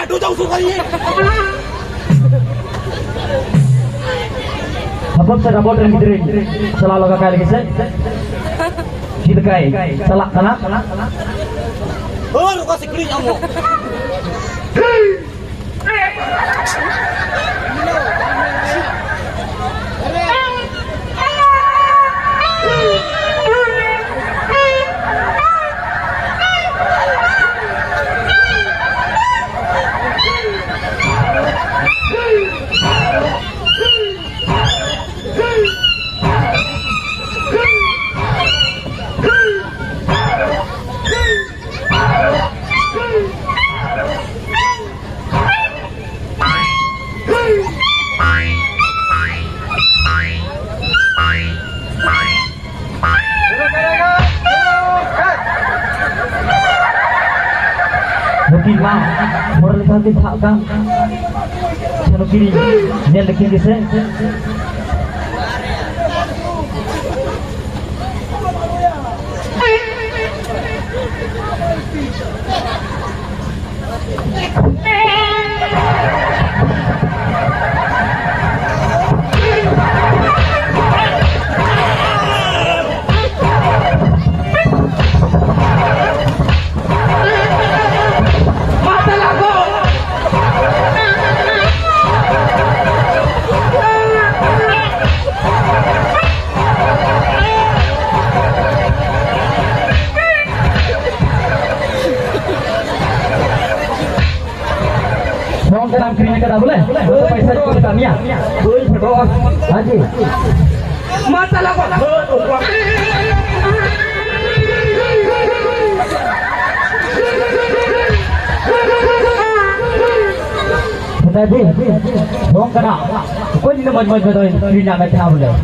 aduh jauh suka ini. Apa saya dapat dari diri selalu kakak lagi saya. Kita kai salah salah. Oh, lu kasih kering kamu. Mungkin lah, moral kita tak kan, channel kiri, ni ada kiri saya. Dalam kirinya kita boleh? पैसा kita kami ya. Boleh berdoa. Haji. Masalah kok. Tadi, dong kena. Kau ini maju betul kirinya kita boleh.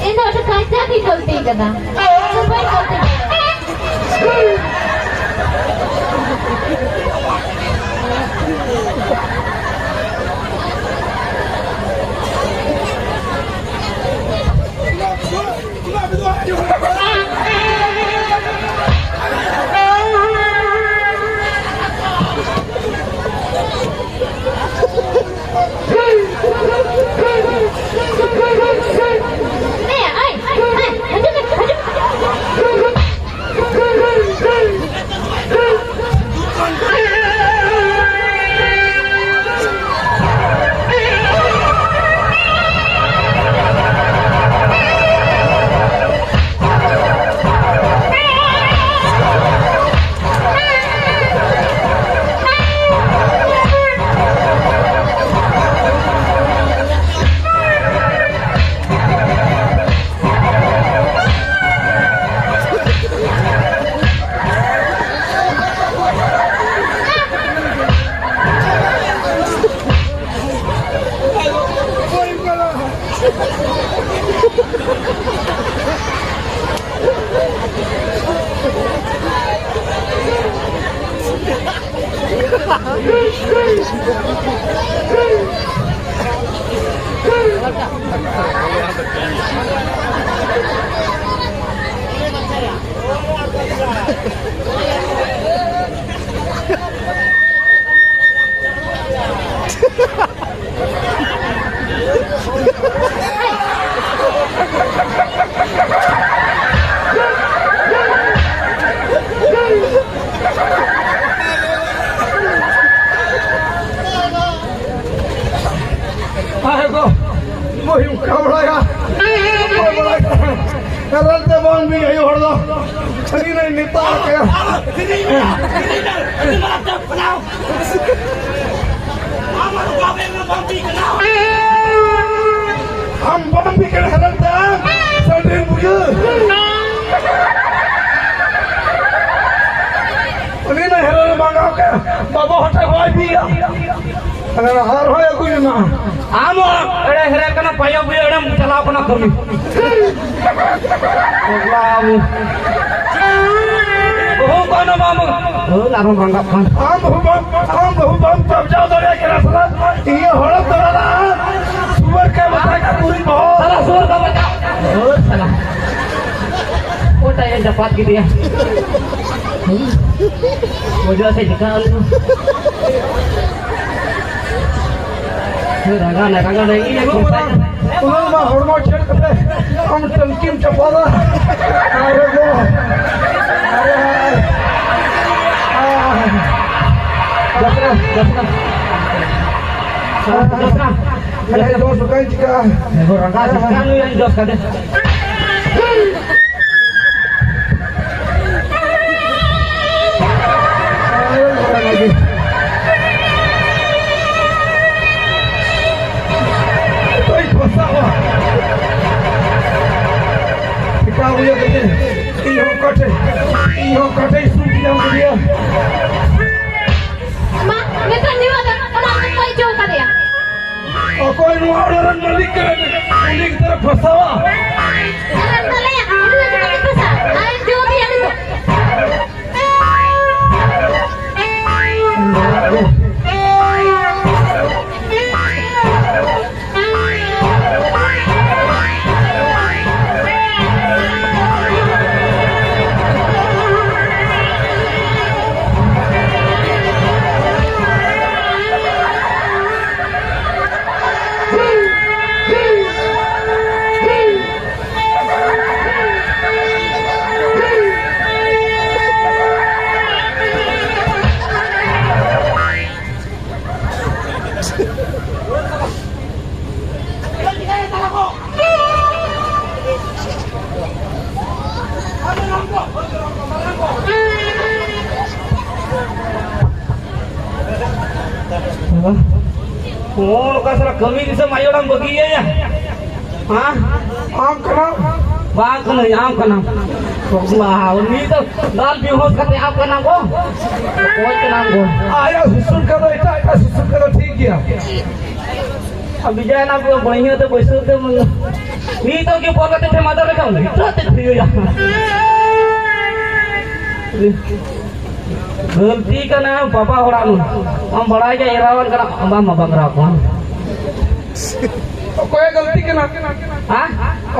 ini ada kaca di kolti kena. Sampai kolti. Bapak hotel boy dia. Karena harus aku ini mah. Amo, hera kena payah beli orang celah apa nak kami. Lalu. Oh, mana mama? Oh, lalu mangkap kan. Am hubam jauh dari kira salah. Iya, orang terlalu. dapat gitu ya. Wajah saya jegal itu. Rangan ini aku Ulang mah hormon cek kata, kamu tengkim cepat. Ayo go. Jasna. Ada dos suka jika. Orang kasih kan yang dos kan. Ayo orang lagi. Kau yang ini, iyo kate suci yang dia. Ma, kita ni ada orang kau jauh kan ya? Aku ini orang malik terus fasawa. Orang kau ya, udah kita pasal. Ayo jauh dia itu. Oh, kasar kami bisa mayu orang begitu ya? Hah? Am kena, Bang kena, am kena. Wah, ini tu dal bihos kata am kena ko. Kau kena ko. ayah susun kata itu susun kata tinggi ya. Abi jangan aku banyak tu besar tu. Ni tu ke pokok tu mata lekang. Itu tu ya. गलती का ना पापा हो रहा हम बड़ा के इरावन करा हम मबंग रहा कौन कोई गलती के ना, हाँ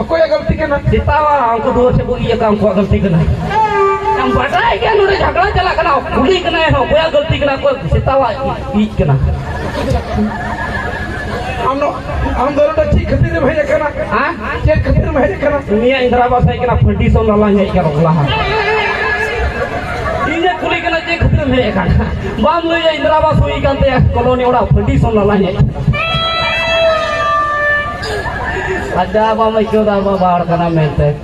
कोई गलती के ना. जितावा हमको दूर से बोली ये काम को गलती करना हम बड़ा है क्या नूरे झगड़ा चला करना कुली करना है कोई गलती करना कोई जितावा ईद करना हम दोनों तो ठीक खतीर में है करना. हाँ ठीक खतीर में है करना. दुनिया इंदिराबाद है करना फंडी सोन लाला है क्या रोकला है इन्हें कुली करना जे खतरे में है करना बाम ले जा इंदिराबाद हुई करते हैं कॉलोनी वाला फंडी सोन लाला है ada apa macam apa bawa karena mente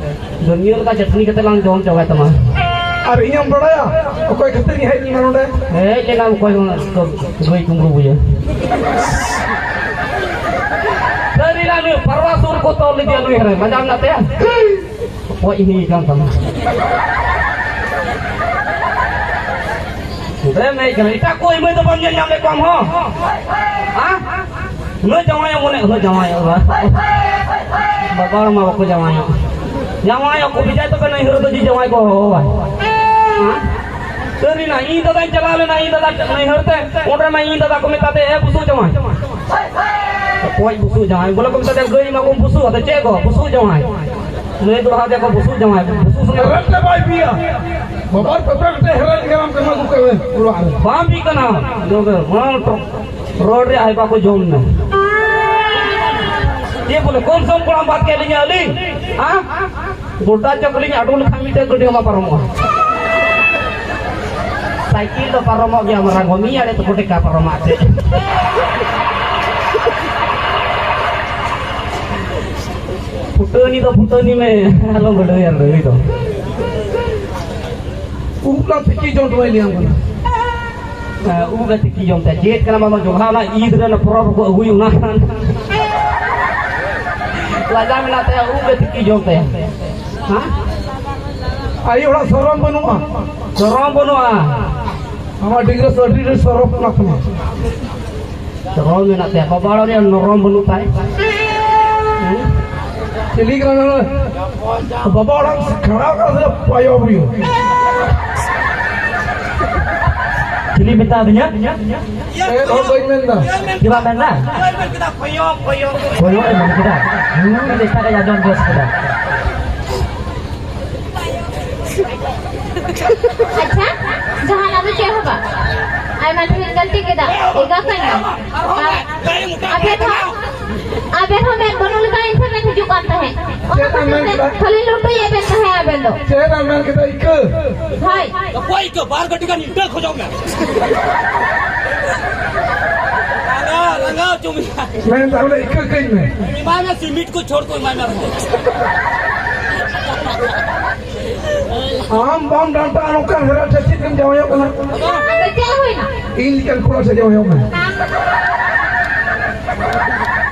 dunia का चटनी के तलांग जोन चौका तमा अरे ये हम बड़ा या कोई खतीर नहीं है नहीं मालूम है. ये नाम कोई तो कोई कुंगरू बुझे dari lalu parwasur ko to le dia lu here macam nate ya oh ini kan sama sudah mai kan ita koi mai to bang nyam le kam ho ha lu jawai mo ne lu jawai ba babar ma ko jawai ko bijay to kan hiro to ji jawai ko ho ba ha dari na in daदा चला ले ना in दादा नहीं हरते order में in दादा को मिताते है बुसु जवाई कोई बुसु जवाई बोला को मिताते गई में को बुसु आता चेको बुसु जवाई मैं तो हाथे को बुसु जवाई बुसु सुने रट्टे भाई पिया बाबर पकड़ते हेरन के नाम कमा को पूरा बाम भी कना जो माल तो रोड रे आइबा को जोन में ये बोले कौन सा कोड़ा बात के लिए अली हां गोटा चकली अडुल खामीते गडी मा परमो साइकिल तो परमो गया मरा गोमी आले तो गोटे का परमो आते फुटनी में हेलो बड़े यार रही तो उगला फिकी जोन तो लिया हम उगा तिकी जोन ते जेट कना मामा जो हाना ईद रे परब को हुई ना लगा मिलाते हैं उगा तिकी जोन ते हां आई बड़ा शरम बनुआ हमारा डिग्री सर्टिफिकेट शरम ना अपना शरम में ना ते बाबाड़ो रे नरम बनुता है चली करना बाबा और खड़ा कर दे पायो भी चली बता दिया ए और कोई में ना gimana benda kita payo koyo emang kita kita ka jadon bos kita अच्छा जहां ना क्या होगा आई मैं फिर गलती के दा एगा कहीं अबे हमें बनोल का इंटरनेट जो करता है खाली लूटो ये बेटा है अबे लो चेयरमैन के इक हाय तो कोई के बाहर गड्डी का नीचे खोजो मैं लगा चुमी मैं तावले इक कहीं में मैं सीमेंट को छोड़ को मैं आम बम डांटा अनुका हरा चची तुम जाओ यो कना क्या हुई ना इन लिखल कोड़ा से जाओ यो मैं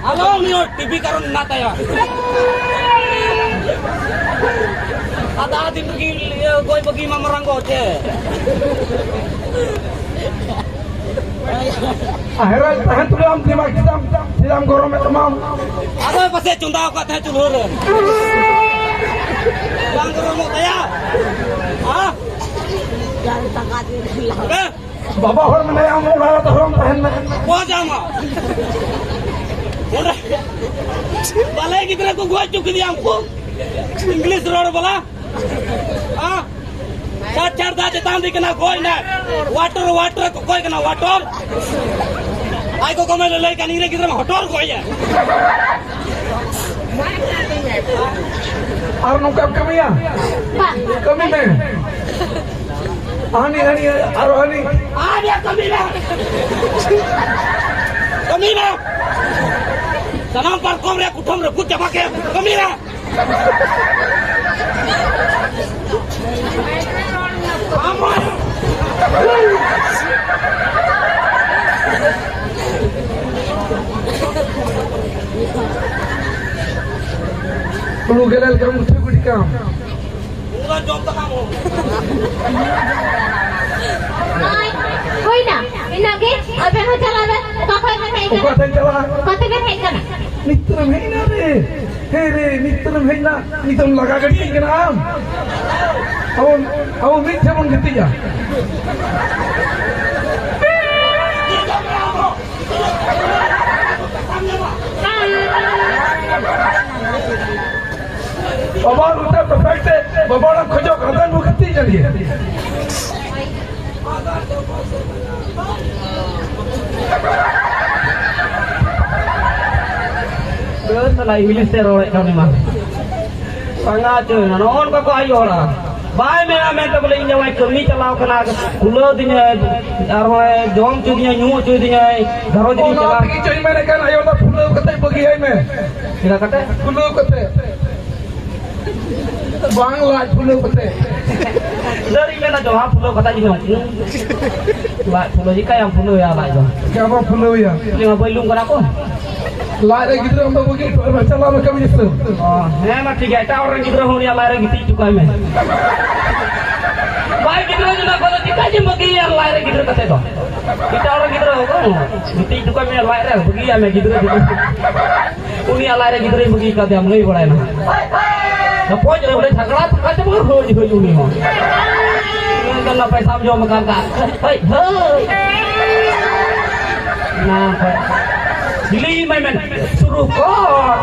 हेलो नियो टीवी करो नाता या ada di pergi कोई बगी में मरंगो छे हरा तहन तुले हम दिमाग सिदाम गरम में तमाम अबे पसे चुंदाव का थे चुलूर Bang Romo kaya? Hah? Jangan tangkat ini. बाबा हर में नया मुंह लगा तो हम पहन में Kau jama. Udah. Balai kita को गवा चुकी थी हमको. इंग्लिश रोड बोला. हाँ. चार चार दाचे ताम दी कना कोई ना. वाटर को कोई कना वाटर. आई को कमेल ले का नहीं रे किधर में हटोर कोई है. और नुका कमिया कमी में आनी आनी और आनी Ada Kamila. Tanam parkom re kutham re kut jama ke Kamila. Perlu gelal kamu cukup di kam. Bukan jom tak kamu. कोई ना इना के अबे हो चला दे काफे में है Kau tak jalan. कते में है ना Nitram hai na re. Hey re nitram hai na. Nitram laga gadi ke naam. Awon mithe mon giti ja. बाबा उधर perfect है. बाबा ना खोजो कदम वो गति चलिए. Terus setelah Inggris teror kami mah. Sangat cuy, non kau ayo orang. Baik मैं तो बोले इन जवाई कमी चलाओ कना कुलो दिन और जोम चुदिया न्यू चुदिया घरों दिन चला की चोई मैंने कहना आयो ना फुलो कते बगी है मैं. क्या कहते फुलो कते. बांग्ला फुलो कते. dari mana jawab pulau kata ji dong lah pulau jika yang pulau ya lah jom क्या बात फुलो या. lima belum kan aku लारे गिद्र हम बगी बच्चा ला में कमी से. oh ya mah tiga itu orang gitu orang yang lari gitu juga me baik gitu juga kalau kita aja bagi yang lari gitu kata itu kita orang gitu kan gitu juga me lari bagi ya me gitu uni yang lari gitu bagi kata yang mulai boleh nah Napo jadi boleh झगड़ा kata mau hoji uni mau kan apa samjo makan tak hei nah Dili main suruh kor.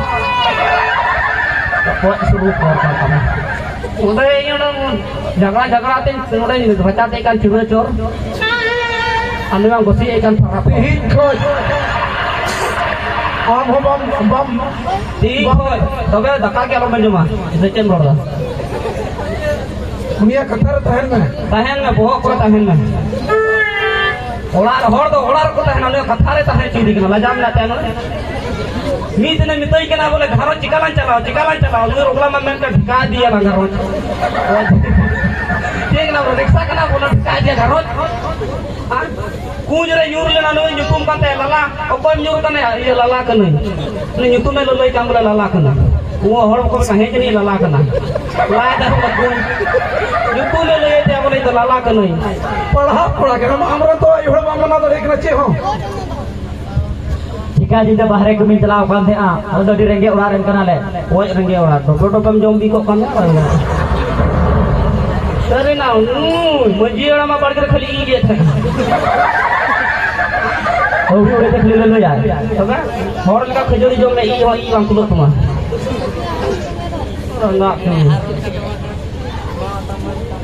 Buat suruh kor kamu. Udah ini orang jaga tin, udah ini baca ikan curcur. Anu yang gosi ikan parap. Hikot. Bam. Hikot. Tapi dakar ke orang menjema. Secen berapa? Dunia Qatar tahan में. Tahan में बहुत को tahan में. Orang तो orang को tahan में Qatar tahan चीज़ दिखना लजाम लाते हैं ना. मीत ने मितोई के ना बोले घरों चिकालान चलाओ. उधर उगला में का ढका दिया ना घरों. ठीक ना बोले रिक्शा के ना बोले ढका दिया घरों. कुछ रे यूर लेना लोग यूट्यूब करते हैं लाला. और कोई यूर करने ये लाला करने. नहीं यूट्यूब में लोग काम बोले लाला करना. वो हर को कहीं नहीं लाला करना. लाया था हम यूट्यूब में ले जाते बोले तो लाला करना. पढ़ा के हम हमरा तो इहड़ मामला तो एक नचे हो. Jika jika bahare kami telah kan teh ada di rengge orang kenal le, oi rengge orang. Toto pam jombi kok kan apa? Seri na, muji orang mah barker khali ini je. Oh, udah tak khali lalu ya. Tahu? Orang kita khajuri jom le i bang kulo semua. Enggak.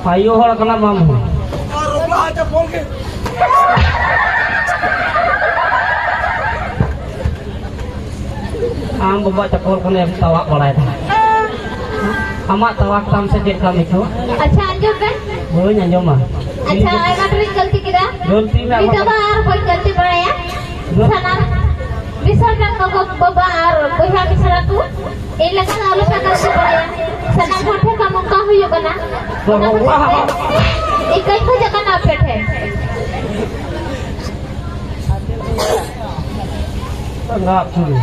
Ayo hal kena mamu. Aroklah aja polke. Am bawa cakol kena tawak balai. Amat tawak tam sejak kami tu. अच्छा अंजुम बे Boleh nyanyi mah. अच्छा आई मात्र गलती किदा Gulti me bisa baar koy गलती बढ़ाया sana bisa kan को baar कोई हा bisa tu ini lagi lalu पे गलती बढ़ाया sana मोठे का मुका हुई बना इकाई को जगह ना पेट है Enggak suruh.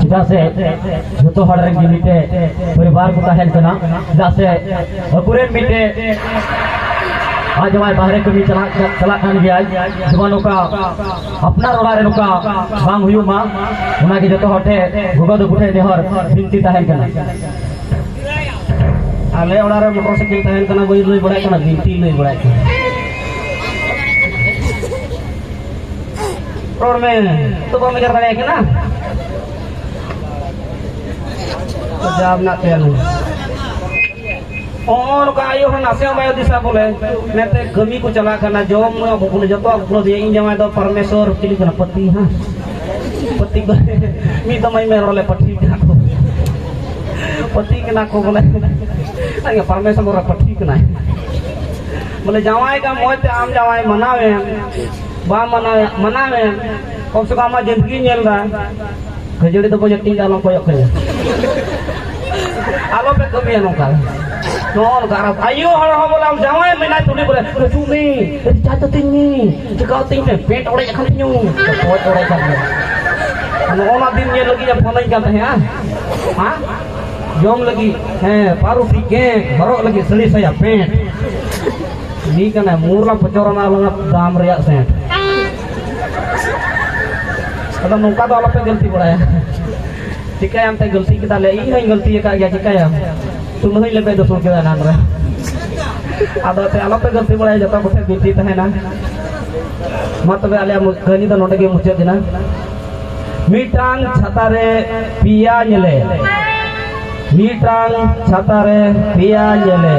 Tidak se, joto hal reng mite, परिवार को कहल कना, tidak se, akuren mite, आज हमारे बाहर कभी चला खान गया, जवानों का अपना रोलारे नुका, बांग हुई माँ, उन्हें जोतो हटे, गुगा दो गुटे निहर, बिंती ताहन कना. Ale orang motorcycle tahan kena boy lebih berat kena binti lebih berat. Road में तो बाम कर रहा है कि ना जवाब ना तेल और कायो है ना से हमारे दिशा बोले मैं ते गमी को चला करना जो मैं बोले जो तो आपको दिए इन जमाए तो परमेश्वर चिली करना पति हाँ पति मी तो मैं मेरे रोले पति क्या को पति के ना को बोले नहीं परमेश्वर बोला पति के ना बोले जवाए का मोते आम जवाए मनावे बा मनावे कम से कम जिंदगी nyel dah kejadi tu banyak tinggal orang koyak kaya alo pe kami yang lokal non garap ayo orang bolam jawai menai tuli boleh cumi jatuh tinggi jika tinggi pet orang yang kali nyung pot orang kan ano orang din nyel lagi yang phone kan teh ha jom lagi paru pikir baru lagi selesai ya pet ini kan murah pecoran alang dam riak set kalau nungka तो अलग पे गलती बड़ा है ठीक है हम ते गलती kita ले ini है गलती है क्या ठीक है तुम नहीं ले पे दोस्तों के नाम रे ada te अलग पे गलती बड़ा है जब तक उसे गलती है ना मत बे आले गनी तो नोटे के मुझे देना मीटांग छतारे पिया nyele मीटांग छतारे पिया nyele